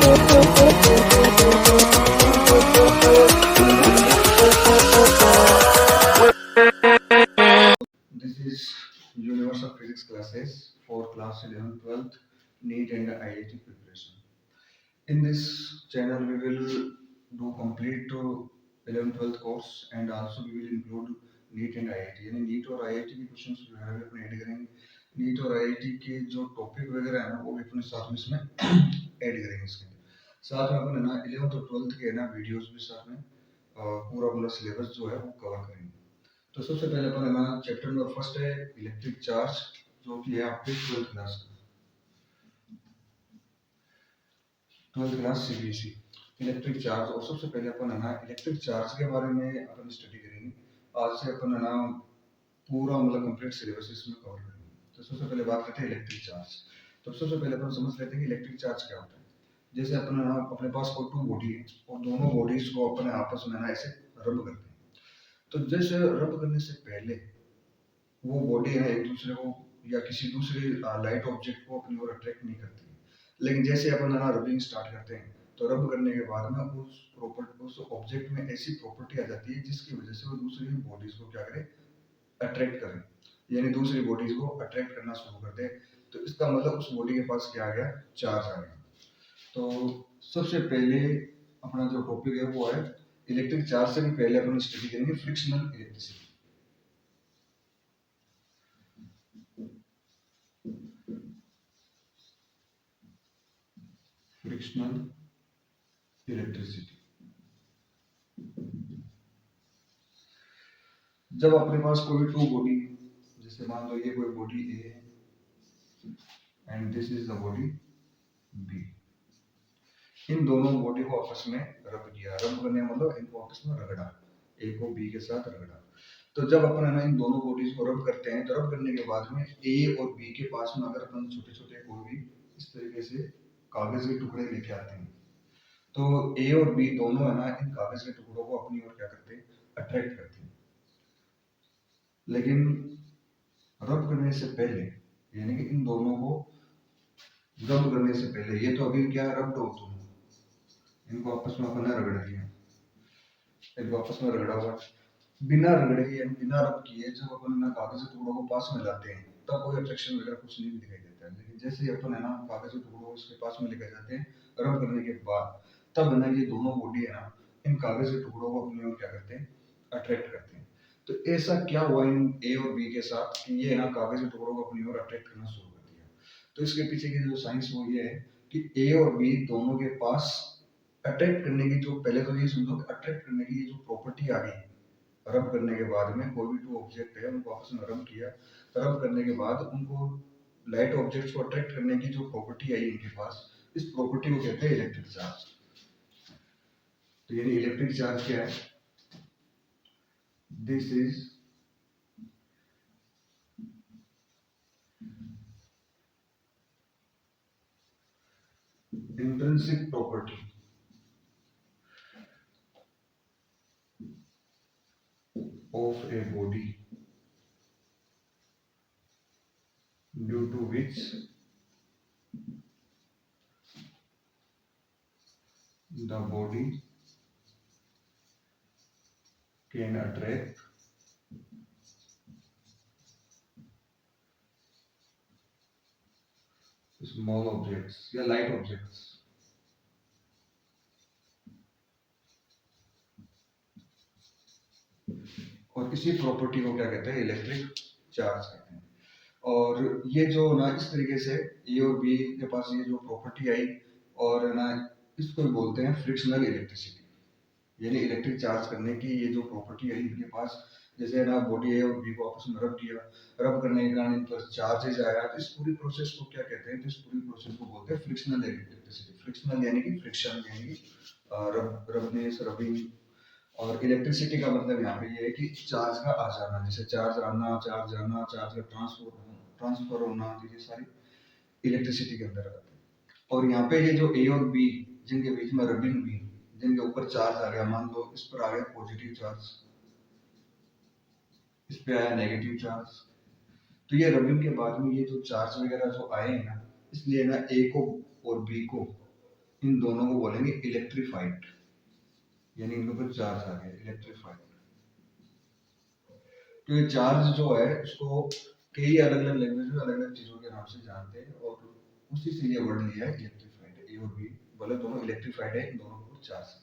This is Universal Physics classes for class 11, 12th, NEET and IIT preparation. In this channel, we will do complete 11, 12th course and also we will include NEET and IIT. यानी NEET और IIT के questions वगैरह भी अपने add करेंगे. NEET और IIT के जो टॉपिक वगैरह है ना वो भी अपने साथ में इसमें ऐड करेंगे. इसके साथ में अपन है ना 11th और 12th के है ना वीडियोस भी साथ में पूरा सिलेबस जो है वो कवर करेंगे. तो सबसे पहले अपन हमारा चैप्टर नंबर फर्स्ट है इलेक्ट्रिक चार्ज, जो कि है आपके 12th class CBSE electric charge. और सबसे पहले अपन है ना इलेक्ट्रिक चार्ज के बारे में अपन स्टडी करेंगे. आज से अपन है ना पूरा कंप्लीट सिलेबस इसमें कवर करेंगे. तो सबसे पहले बात करते हैं इलेक्ट्रिक चार्ज. तो सबसे पहले अपन समझ लेते हैं कि इलेक्ट्रिक चार्ज क्या होता है. जैसे अपन है ना अपने पास कोई टू बॉडी है और दोनों बॉडीज को अपने आपस में ना ऐसे रब करते हैं. तो जैसे रब करने से पहले वो बॉडी है एक दूसरे को या किसी दूसरे लाइट ऑब्जेक्ट को अपनी ओर अट्रैक्ट नहीं करती. लेकिन जैसे अपन ना रबिंग स्टार्ट करते हैं तो रब करने के बाद में उस ऑब्जेक्ट में ऐसी प्रॉपर्टी आ जाती है जिसकी वजह से वो दूसरी बॉडीज को क्या करे, अट्रैक्ट करे. यानी दूसरी बॉडीज को अट्रैक्ट करना शुरू कर दे. तो इसका मतलब उस बॉडी के पास क्या आ गया, चार्ज आ गया. तो सबसे पहले अपना जो टॉपिक है वो है इलेक्ट्रिक चार्ज. से भी पहले अपन स्टडी करेंगे फ्रिक्शनल इलेक्ट्रिसिटी. Frictional electricity. जब अपने पास कोई टू बॉडी, जैसे मान लो ये कोई body A and this is the body B. इन दोनों बॉडी को आपस में रब किया. रब करने मतलब इनको आपस में रगड़ा, ए को बी के साथ रगड़ा. तो जब अपन है ना इन दोनों बॉडीज को रब करते हैं तो रब करने के बाद में ए और बी के पास में अगर अपन छोटे छोटे कोई भी इस तरीके से कागज के टुकड़े लेके आते हैं तो ए और बी दोनों है ना इन कागज के टुकड़ों को अपनी ओर क्या करते हैं, अट्रैक्ट करते हैं. लेकिन रब करने से पहले यानी कि इन दोनों को रब करने से पहले ये तो अभी क्या रब्ड होते हैं, इनको आपस में अपन ने रगड़ दिया, इनको आपस में रगड़ा हुआ. बिना रगड़े यानी बिना रब किए जब अपन ना कागज के टुकड़ों को पास में लाते हैं तब कोई अट्रैक्शन वगैरह कुछ नहीं दिखाई देता है. लेकिन जैसे ही अपन है ना कागज के टुकड़ों को इसके पास में लेकर जाते हैं रब करने के बाद, तब है ना ये दोनों बॉडी है ना इन कागज के टुकड़ों को अपनी ओर क्या करते हैं, अट्रैक्ट करते हैं. तो ऐसा क्या हुआ इन ए और बी के साथ कि ये ना कागज के टुकड़ों को अपनी ओर अट्रैक्ट करना शुरू कर दिया. तो इसके पीछे की जो साइंस वो ये है कि ए और बी दोनों के पास अट्रैक्ट करने की जो, पहले तो ये समझो अट्रैक्ट करने की जो प्रॉपर्टी आ गई रब करने के बाद में. कोई भी टू ऑब्जेक्ट है उनको आपस में रब किया, रब करने के बाद उनको लाइट ऑब्जेक्ट्स को अट्रैक्ट करने की जो प्रॉपर्टी आई इनके पास, इस प्रॉपर्टी को कहते हैं इलेक्ट्रिक चार्ज. तो यानी इलेक्ट्रिक चार्ज क्या है, this is intrinsic property of a body due to which the body can attract small objects या light objects. और इसी प्रॉपर्टी को क्या कहते हैं, इलेक्ट्रिक चार्ज कहते हैं. और ये जो ना इस तरीके से ए और बी के पास ये जो प्रॉपर्टी आई और ना इसको बोलते हैं फ्रिक्शनल इलेक्ट्रिसिटी. यानी इलेक्ट्रिक चार्ज करने की ये जो प्रॉपर्टी आई इनके पास, जैसे ना बॉडी ए और बी को आपस में रब किया, रब करने के कारण इन पर चार्जेज आया. तो इस पूरी प्रोसेस को क्या कहते हैं, तो इस पूरी प्रोसेस को बोलते हैं फ्रिक्शनल इलेक्ट्रिसिटी. फ्रिक्शनल यानी कि फ्रिक्शन यानी कि रबनेस, रबिंग. और इलेक्ट्रिसिटी का मतलब यहाँ पे ये है कि चार्ज का आ जाना, जैसे चार्ज आना, चार्ज जाना, चार्ज का ट्रांसफर होना, ये सारी इलेक्ट्रिसिटी के अंदर आते हैं. और यहाँ पे ये जो ए और बी जिनके बीच में रबिंग भी, जिनके ऊपर चार्ज आ गया, मान लो इस पर आ गया पॉजिटिव चार्ज, इस पे आया नेगेटिव चार्ज. तो ये रबिंग के बाद में ये जो चार्ज वगैरह जो आए हैं ना, इसलिए ना ए को और बी को इन दोनों को बोलेंगे इलेक्ट्रीफाइड, यानी इनके ऊपर चार्ज आ गया इलेक्ट्रीफाइड। तो ये चार्ज जो है उसको कई अलग अलग लैंग्वेज में अलग अलग चीजों के नाम से जानते हैं, और उसी से ये वर्ड लिया है इलेक्ट्रीफाइड है। ए और बी बोले दोनों इलेक्ट्रीफाइड है, इन दोनों के ऊपर चार्ज।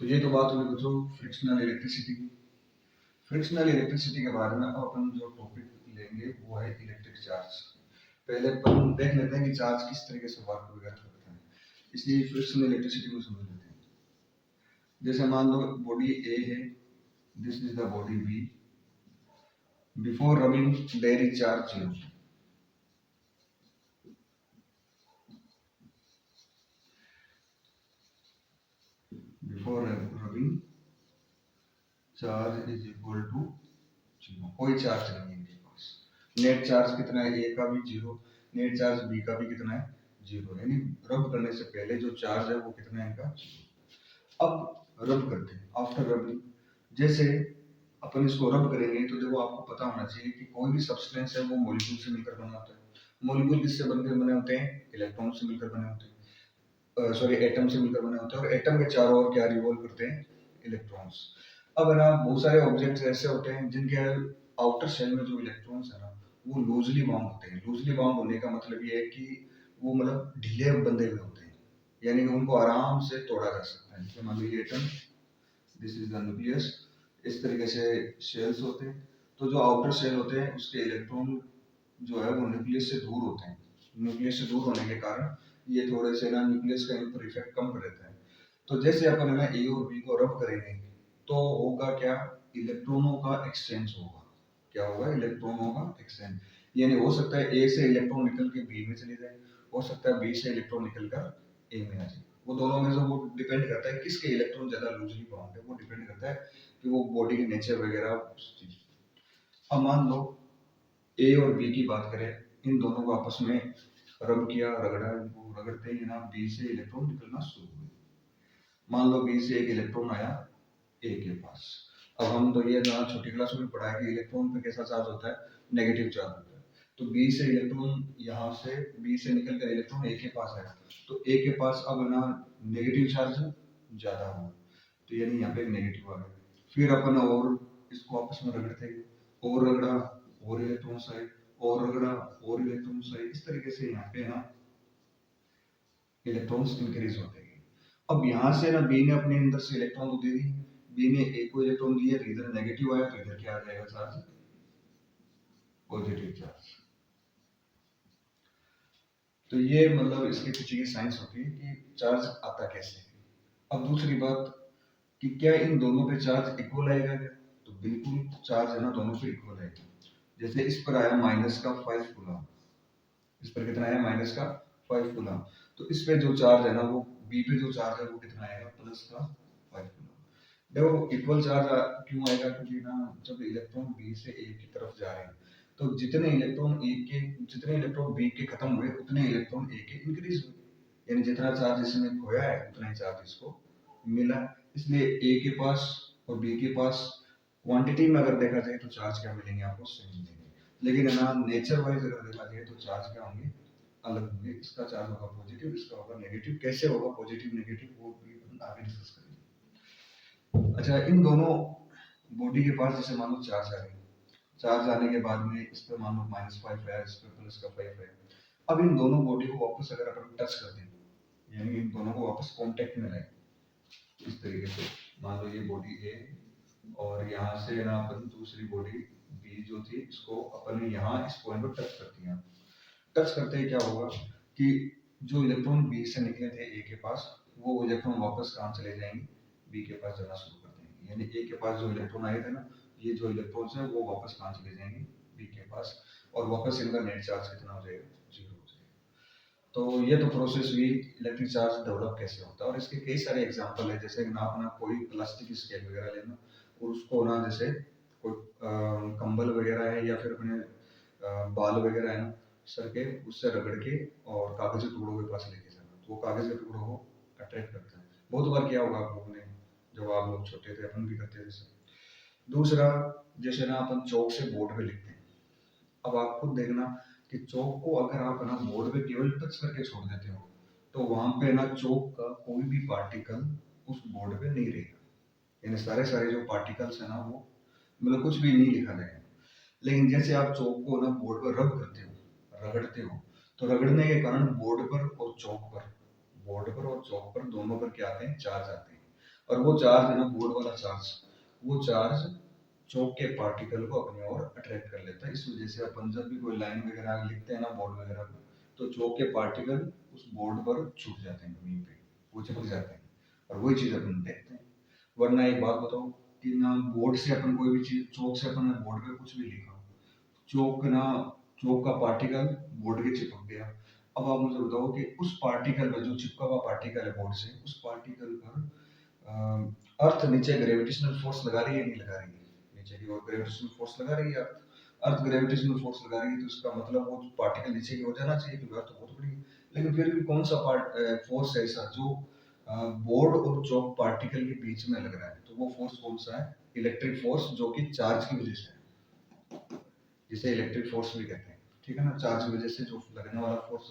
तो ये तो बात हुई बच्चों फ्रिक्शनल इलेक्ट्रिसिटी की। फ्रिक्शनल इलेक्ट्रिसिटी के बारे में अब अपन जो टॉपिक लेंगे वो है इलेक्ट्रिक चार्ज। पहले अपन देख लेते हैं कि चार्ज किस तरीके से वर्क वगैरह करता है, इसलिए फ्रिक्शनल इलेक्ट्रिसिटी को समझ लेते हैं। जैसे मान लो बॉडी ए है, this is the body B, before rubbing there is charge 0। Before rubbing charge is equal to 0, कोई चार्ज नहीं है इनके पास। नेट चार्ज कितना है, ए का भी 0, नेट चार्ज बी का भी कितना है 0, यानी रब करने से पहले जो चार्ज है वो कितना है इनका 0। अब रब करते हैं आफ्टर रबिंग, जैसे अपन इसको रब करेंगे तो देखो आपको पता होना चाहिए कि कोई भी सब्सटेंस है वो मॉलिक्यूल से मिलकर बना होता है। मॉलिक्यूल किससे बनकर बने होते हैं, इलेक्ट्रॉन से मिलकर बने होते हैं, सॉरी एटम से मिलकर बने होते हैं, और एटम के चारों ओर क्या रिवॉल्व करते हैं, इलेक्ट्रॉन्स। अब है ना बहुत सारे ऑब्जेक्ट्स ऐसे होते हैं जिनके आउटर शेल में जो इलेक्ट्रॉन्स है ना वो लूजली बाउंड होते हैं। लूजली बाउंड होने का मतलब ये है कि वो मतलब ढीले बंधे हुए होते हैं, यानी कि उनको आराम से तोड़ा जा सकता है। जैसे मान लो ये atom, this is the nucleus, इस तरीके से शेल्स होते हैं। तो जो आउटर शेल होते हैं उसके इलेक्ट्रॉन जो है वो न्यूक्लियस से दूर होते हैं। न्यूक्लियस से दूर होने के कारण ये थोड़े से ना न्यूक्लियस का इन पर इफेक्ट कम रहता है। तो जैसे अपन है ना ए और बी को रब करेंगे तो होगा क्या, इलेक्ट्रॉनों का एक्सचेंज होगा। क्या होगा, इलेक्ट्रॉनों का एक्सचेंज, यानी हो सकता है ए से इलेक्ट्रॉन निकल के बी में चले जाए, हो सकता है बी से इलेक्ट्रॉन निकल कर ए में आ जाए। वो दोनों में से वो डिपेंड करता है किसके इलेक्ट्रॉन ज्यादा लूजली बाउंड है, वो डिपेंड करता है कि वो बॉडी के नेचर वगैरह उस चीज। अब मान लो ए और बी की बात करें, इन दोनों को आपस में रब किया, रगड़ा, इनको रगड़ते ही ना बी से इलेक्ट्रॉन निकलना शुरू हुए। मान लो बी से एक इलेक्ट्रॉन आया ए के पास। अब हम तो ये जहाँ छोटी क्लास में पढ़ा है कि इलेक्ट्रॉन पे कैसा चार्ज होता है, नेगेटिव चार्ज होता है। तो बी से इलेक्ट्रॉन यहाँ से बी से निकल कर इलेक्ट्रॉन ए के पास आया, तो ए के पास अब ना नेगेटिव चार्ज ज्यादा हुआ, तो यानी यहाँ पे नेगेटिव आ गया। फिर अपन और इसको आपस में रगड़ते गए, और रगड़ा और इलेक्ट्रॉन्स आए, और रगड़ा और इलेक्ट्रॉन्स आए, इस तरीके से यहाँ पे ना इलेक्ट्रॉन्स इंक्रीज होते गए। अब यहाँ से ना बी ने अपने अंदर से इलेक्ट्रॉन तो दे दी, बी ने ए को इलेक्ट्रॉन दिया, तो इधर नेगेटिव आया, तो इधर क्या आ जाएगा चार्ज, पॉजिटिव चार्ज। तो ये मतलब इसके पीछे की साइंस होती है कि चार्ज आता कैसे है। अब दूसरी बात कि क्या इन दोनों पे चार्ज इक्वल आएगा क्या, तो बिल्कुल चार्ज है ना दोनों पे इक्वल आएगा। जैसे इस पर आया माइनस का 5 कूलम, इस पर कितना आया माइनस का 5 कूलम, तो इस पे जो चार्ज है ना वो बी पे जो चार्ज है वो कितना आएगा, प्लस का 5 कूलम। देखो इक्वल चार्ज क्यों आएगा, क्योंकि ना जब इलेक्ट्रॉन बी से ए की तरफ जा रहे हैं तो जितने इलेक्ट्रॉन बी के खत्म हुए उतने इलेक्ट्रॉन ए के इंक्रीज हुए, यानी जितना चार्ज इसमें खोया है उतना ही चार्ज इसको मिला। इसलिए ए के पास और बी के पास क्वांटिटी में अगर देखा जाए तो चार्ज क्या मिलेंगे आपको, सेम मिलेंगे। लेकिन है ना नेचर वाइज अगर देखा जाए तो चार्ज क्या होंगे, अलग होंगे। इसका चार्ज होगा पॉजिटिव, इसका होगा नेगेटिव। कैसे होगा पॉजिटिव नेगेटिव वो भी अपन आगे डिस्कस करेंगे। अच्छा, इन दोनों बॉडी के पास जैसे मान लो चार्ज आ रही है, चार्ज आने के बाद में इस पर मान लो -5 है, इस पर प्लस का 5 है। अब इन दोनों बॉडी को वापस अगर अपन टच कर दें, यानी इन दोनों को वापस कांटेक्ट में लाएं इस तरीके से, मान लो ये बॉडी ए और यहाँ से ना अपन दूसरी बॉडी बी जो थी इसको अपन ने यहाँ इस पॉइंट पर टच कर दिया। टच करते ही क्या होगा कि जो इलेक्ट्रॉन बी से निकले थे ए के पास, वो इलेक्ट्रॉन वापस कहाँ चले जाएंगे, बी के पास जाना शुरू कर देंगे। यानी ए के पास जो इलेक्ट्रॉन आए थे ना, ये जो इलेक्ट्रॉन्स हैं वो वापस कहाँ चले जाएंगे, बी के पास, और वापस इनका नेट चार्ज कितना हो जाएगा, 0 हो जाएगा। तो ये तो प्रोसेस हुई इलेक्ट्रिक चार्ज डेवलप कैसे होता है, और इसके कई सारे एग्जांपल है। जैसे ना अपना कोई प्लास्टिक स्केल वगैरह लेना और उसको ना जैसे कोई कंबल वगैरह है या फिर अपने बाल वगैरह है ना सर के, उससे रगड़ के और कागज के टुकड़ों के पास लेके जाना, तो वो कागज के टुकड़ों को अट्रैक्ट करता है। बहुत बार किया होगा आप लोगों ने, जब आप लोग छोटे थे, अपन भी करते थे सब। दूसरा, जैसे ना अपन चौक से बोर्ड पे लिखते हैं। अब आप खुद देखना कि चौक को अगर आप ना बोर्ड पे केवल टच करके छोड़ देते हो, तो वहां पे ना चौक का कोई भी पार्टिकल उस बोर्ड पे नहीं रहेगा। यानी सारे सारे जो पार्टिकल्स है ना, वो मतलब कुछ भी नहीं लिखा जाएगा। लेकिन जैसे आप चौक को ना बोर्ड पर रब करते हो, रगड़ते हो, तो रगड़ने के कारण बोर्ड पर और चौक पर दोनों पर क्या आते हैं, चार्ज आते हैं। और वो चार्ज है ना, बोर्ड वाला चार्ज, वो चार्ज चौक के पार्टिकल को अपनी ओर अट्रैक्ट कर लेता है। इस वजह से अपन जब भी कोई लाइन वगैरह लिखते हैं ना बोर्ड वगैरह पे, तो चौक के पार्टिकल उस बोर्ड पर छूट जाते हैं, जमीन पे वो चिपक जाते हैं, और वही चीज अपन देखते हैं। वरना एक बात बताओ कि ना बोर्ड से अपन कोई भी चीज, चौक से अपन ने बोर्ड पे कुछ भी लिखा, चौक ना, चौक का पार्टिकल बोर्ड के चिपक गया। अब आप मुझे बताओ कि उस पार्टिकल पर, जो चिपका हुआ पार्टिकल है बोर्ड से, उस पार्टिकल पर अर्थ नीचे ग्रेविटेशनल फोर्स लगा रही है, नहीं लगा रही है? नीचे की ओर ग्रेविटेशनल फोर्स लगा रही है। अर्थ ग्रेविटेशनल फोर्स लगा रही है, तो इसका मतलब वो पार्टिकल नीचे की ओर जाना चाहिए, क्योंकि अर्थ बहुत बड़ी है। लेकिन फिर भी कौन सा फोर्स है ऐसा जो बोर्ड और चौक पार्टिकल के बीच में लग रहा है? तो वो फोर्स कौन सा है? इलेक्ट्रिक फोर्स, जो कि चार्ज की वजह से है, जिसे इलेक्ट्रिक फोर्स भी कहते हैं। ठीक है ना, चार्ज की वजह से जो लगने वाला फोर्स